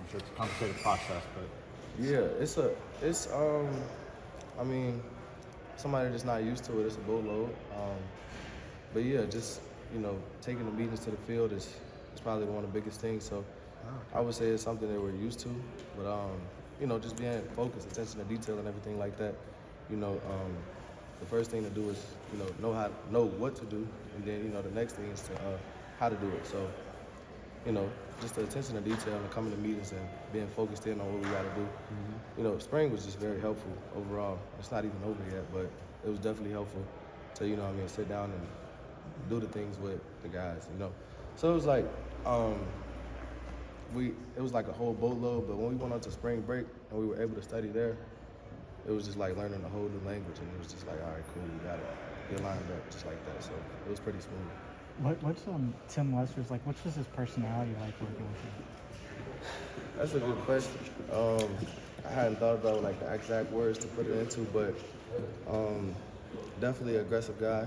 sure it's a complicated process, but Yeah, I mean, somebody that's not used to it, it's a boatload. But yeah, just taking the meetings to the field is probably one of the biggest things. So I would say it's something that we're used to, but just being focused, attention to detail, and everything like that. You know, the first thing to do is know what to do, and then the next thing is to how to do it. So just the attention to detail and coming to meetings and being focused in on what we got to do. Spring was just very helpful overall. It's not even over yet, but it was definitely helpful to sit down and do the things with the guys. So it was like it was like a whole boatload. But when we went on to spring break and we were able to study there, it was just like learning a whole new language, and it was just like, all right, cool, we got it. Get lined up just like that. So it was pretty smooth. What's Tim Lester's like? What's his personality like working with him? That's a good question. I hadn't thought about like the exact words to put it into, but definitely an aggressive guy.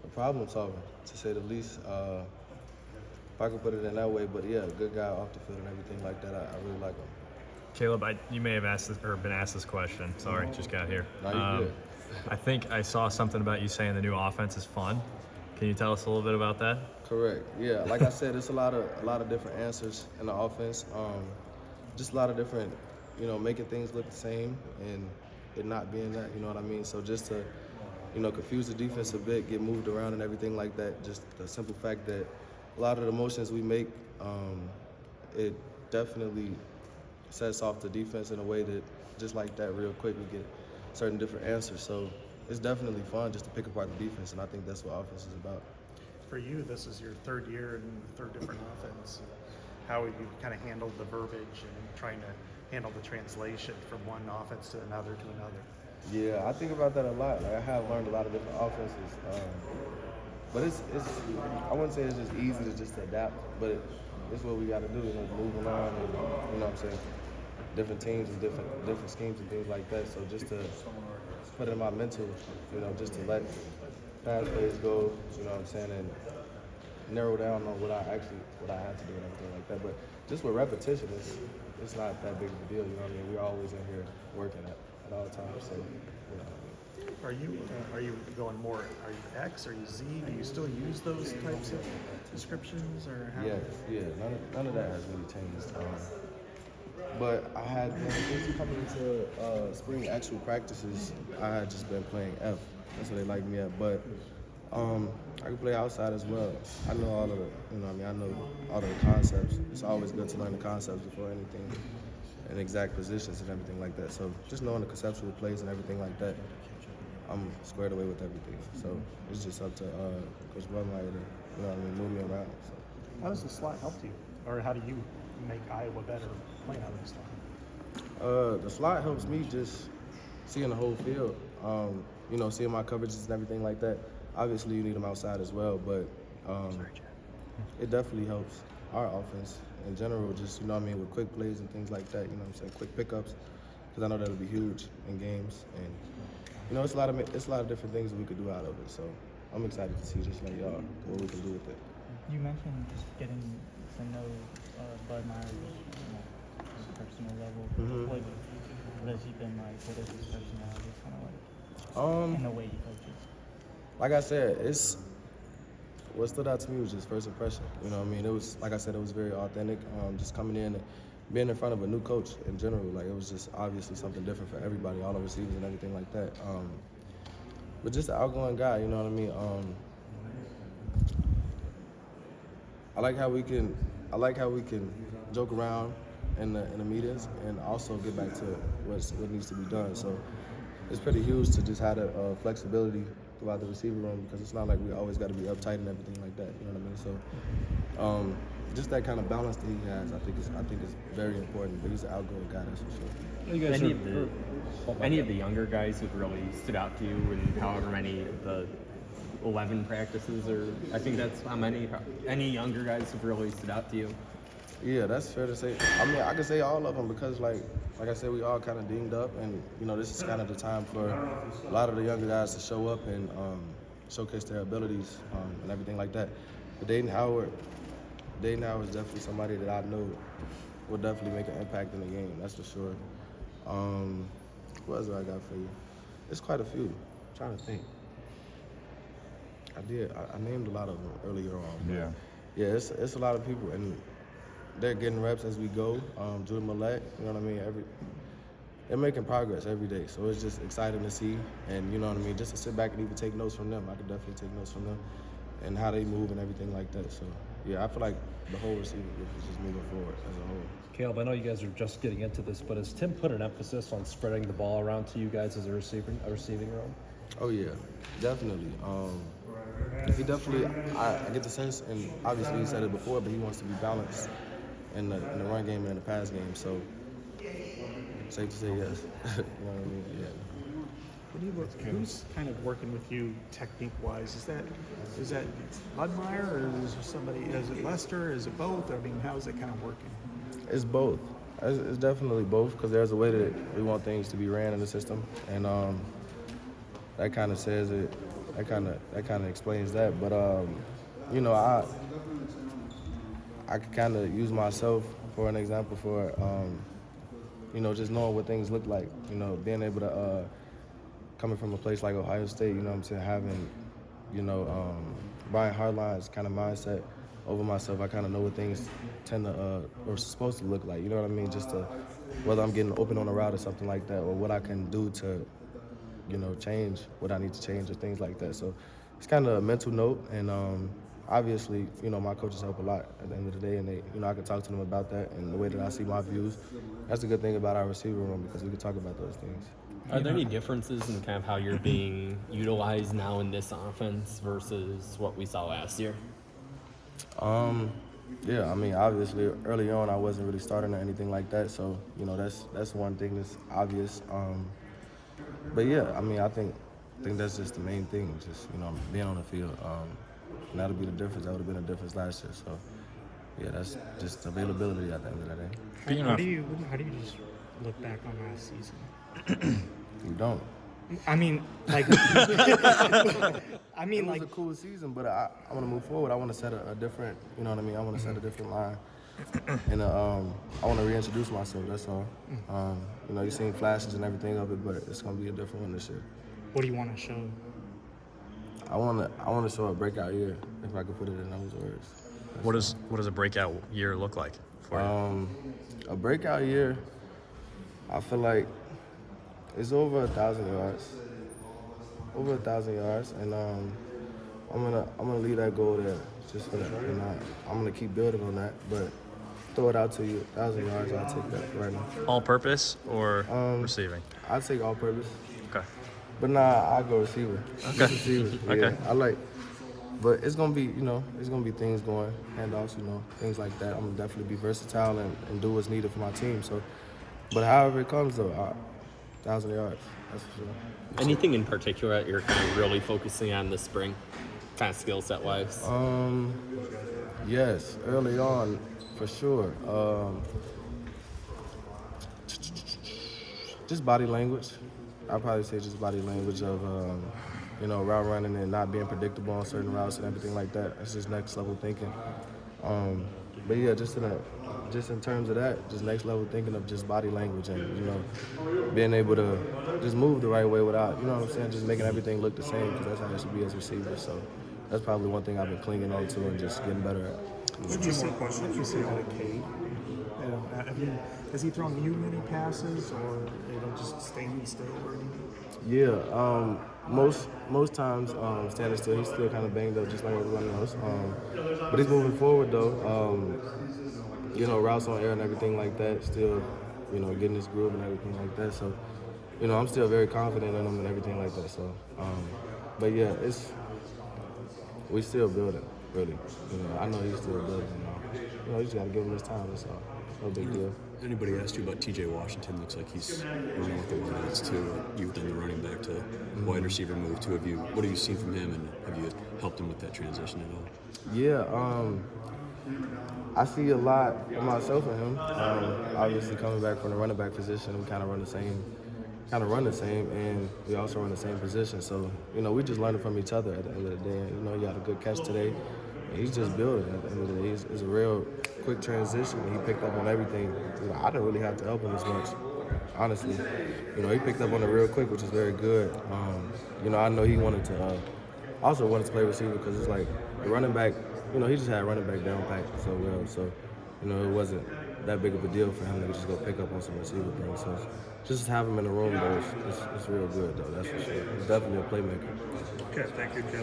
A problem solver, to say the least. If I could put it in that way, but yeah, a good guy off the field and everything like that. I really like him. Kaleb, you may have been asked this question. Sorry, just got here. No, you're good. I think I saw something about you saying the new offense is fun. Can you tell us a little bit about that? Correct. Yeah, like I said, it's a lot of different answers in the offense. Just a lot of different, making things look the same and it not being that. You know what I mean? So just to, confuse the defense a bit, get moved around and everything like that. Just the simple fact that a lot of the motions we make, it definitely sets off the defense in a way that just like that real quick we get certain different answers. So it's definitely fun just to pick apart the defense, and I think that's what offense is about. For you, this is your third year and third different offense. How have you kind of handled the verbiage and trying to handle the translation from one offense to another to another? Yeah, I think about that a lot. Like I have learned a lot of different offenses, but it's I wouldn't say it's just easy to just adapt, but it's what we got to do. Move around and what I'm saying, different teams and different schemes and things like that. So just to put it in my mental, just to let pass plays go, what I'm saying, and narrow down on what I have to do and everything like that. But just with repetition, it's not that big of a deal. We're always in here working at all times. So Are you going more? Are you X? Are you Z? Do you still use those types of descriptions or how? Yeah. None of that has really changed. But I had just coming into spring actual practices, I had just been playing F. That's what they like me at. But I can play outside as well. I know all of the, I know all of the concepts. It's always good to learn the concepts before anything, and exact positions and everything like that. So just knowing the conceptual plays and everything like that, I'm squared away with everything. So it's just up to Coach Bumlight to, move me around. So. How does the slot help you, or how do you make Iowa better playing out of the slot? The slot helps me just seeing the whole field. Seeing my coverages and everything like that. Obviously, you need them outside as well, but it definitely helps our offense in general. Just with quick plays and things like that. Quick pickups, because I know that'll be huge in games. And it's a lot of different things that we could do out of it. So I'm excited to see just like y'all what we can do with it. You mentioned just getting to know Bud Myers on a personal level. Mm-hmm. What has he been like? What is his personality kind of like? And the way he coaches. Like I said, what stood out to me was just first impression. It was, like I said, it was very authentic. Just coming in and being in front of a new coach in general, like it was just obviously something different for everybody, all the receivers and everything like that. But just an outgoing guy, I like how we can joke around in the meetings and also get back to what needs to be done. So it's pretty huge to just have the flexibility throughout the receiver room, because it's not like we always got to be uptight and everything like that. You know what I mean? So just that kind of balance that he has, I think is very important. But he's an outgoing guy, that's for sure. Any of the younger guys who've really stood out to you in however many of the 11 practices, or I think that's how many? Any younger guys who've really stood out to you? Yeah, that's fair to say. I can say all of them because, like I said, we all kind of dinged up, and this is kind of the time for a lot of the younger guys to show up and showcase their abilities and everything like that. But Dayton Howard, Day now is definitely somebody that I know will definitely make an impact in the game. That's for sure. What else do I got for you? It's quite a few. I'm trying to think. I did. I named a lot of them earlier on. Yeah. Yeah, it's a lot of people, and they're getting reps as we go. Judah Millette, you know what I mean? They're making progress every day, so it's just exciting to see, and you know what I mean? Just to sit back and even take notes from them. I could definitely take notes from them and how they move and everything like that. So, yeah, I feel like the whole receiver group is just moving forward as a whole. Kaleb, I know you guys are just getting into this, but has Tim put an emphasis on spreading the ball around to you guys as a receiving room? Oh yeah, definitely. He definitely. I get the sense, and obviously he said it before, but he wants to be balanced in the run game and in the pass game. So safe to say yes. You know what I mean? Yeah. Who's kind of working with you technique-wise? Is that Ludmeyer, or is it Lester? Is it both? I mean, how is it kind of working? It's both. It's definitely both, because there's a way that we want things to be ran in the system, and that kind of says it. That kind of explains that. But you know, I could kind of use myself for an example for you know, just knowing what things look like. You know, being able to coming from a place like Ohio State, you know what I'm saying, having, you know, Brian Hartline's kind of mindset over myself. I kind of know what things tend to or supposed to look like. You know what I mean? Just to, whether I'm getting open on a route or something like that, or what I can do to, you know, change what I need to change or things like that. So it's kind of a mental note, and obviously, you know, my coaches help a lot at the end of the day, and they, you know, I can talk to them about that and the way that I see my views. That's the good thing about our receiver room, because we can talk about those things. Are there any differences in kind of how you're being utilized now in this offense versus what we saw last year? Yeah, I mean, obviously, early on, I wasn't really starting or anything like that, so, you know, that's one thing that's obvious. But yeah, I mean, I think that's just the main thing, just, you know, being on the field. And that'll be the difference. That would have been a difference last year. So, yeah, that's just availability at the end of the day. How do you just look back on last season? You don't. I mean, like, It was a cool season, but I want to move forward. I want to set a different, you know what I mean? I want to set a different line. And I want to reintroduce myself, that's all. You know, you've seen flashes and everything of it, but it's going to be a different one this year. what do you want to show? I want to show a breakout year, if I could put it in those words. What does a breakout year look like for you? A breakout year, I feel like it's over 1,000 yards. Over 1,000 yards, and I'm gonna leave that goal there just for that. And I'm gonna keep building on that, but throw it out to you, 1,000 yards. I'll take that for right now. All purpose or receiving? I'll take all purpose, Okay. but nah, I'll go receiver. Okay. Receiver. Yeah, Okay. I like, but it's gonna be, you know, it's gonna be things going, handoffs, you know, things like that. I'm gonna definitely be versatile and do what's needed for my team. So, but however it comes though, 1,000 yards, that's for sure. Anything in particular that you're kind of really focusing on this spring, kind of skill set wise? Yes, early on, for sure. Just body language. I'd probably say just body language of, you know, route running and not being predictable on certain routes and everything like that. That's just next level thinking. But yeah, just in terms of that, just next level thinking of just body language and, you know, being able to just move the right way without, you know what I'm saying, just making everything look the same, because that's how it should be as receivers. So that's probably one thing I've been clinging on to and just getting better at. What do you see out of Cade? Has he thrown you many passes, or just standing still or anything? Yeah, most times standing still. He's still kind of banged up, just like everyone else. But he's moving forward though. You know, routes on air and everything like that. Still, you know, getting his groove and everything like that. So, you know, I'm still very confident in him and everything like that. So, but yeah, we still building, really. You know, I know he's still building. You know, you just gotta give him his time. That's all. No big deal. Anybody asked you about TJ Washington? Looks like he's running with the Lions too. You've done the running back to wide receiver move too. What have you seen from him, and have you helped him with that transition at all? Yeah, I see a lot of myself in him. Obviously, coming back from the running back position, we kind of run the same, and we also run the same position. So, you know, we just learning from each other at the end of the day. You know, you got a good catch today. he's just building. At the end of the day, it's a real quick transition. He picked up on everything. I didn't really have to help him as much, honestly. He picked up on it real quick, which is very good. I know he wanted to, also wanted to play receiver because it's like the running back. He just had running back down pat so well. So, it wasn't that big of a deal for him to just go pick up on some receiver things. So, just have him in the room, though, it's real good, though. That's for sure. He's definitely a playmaker. Okay, thank you, Caleb.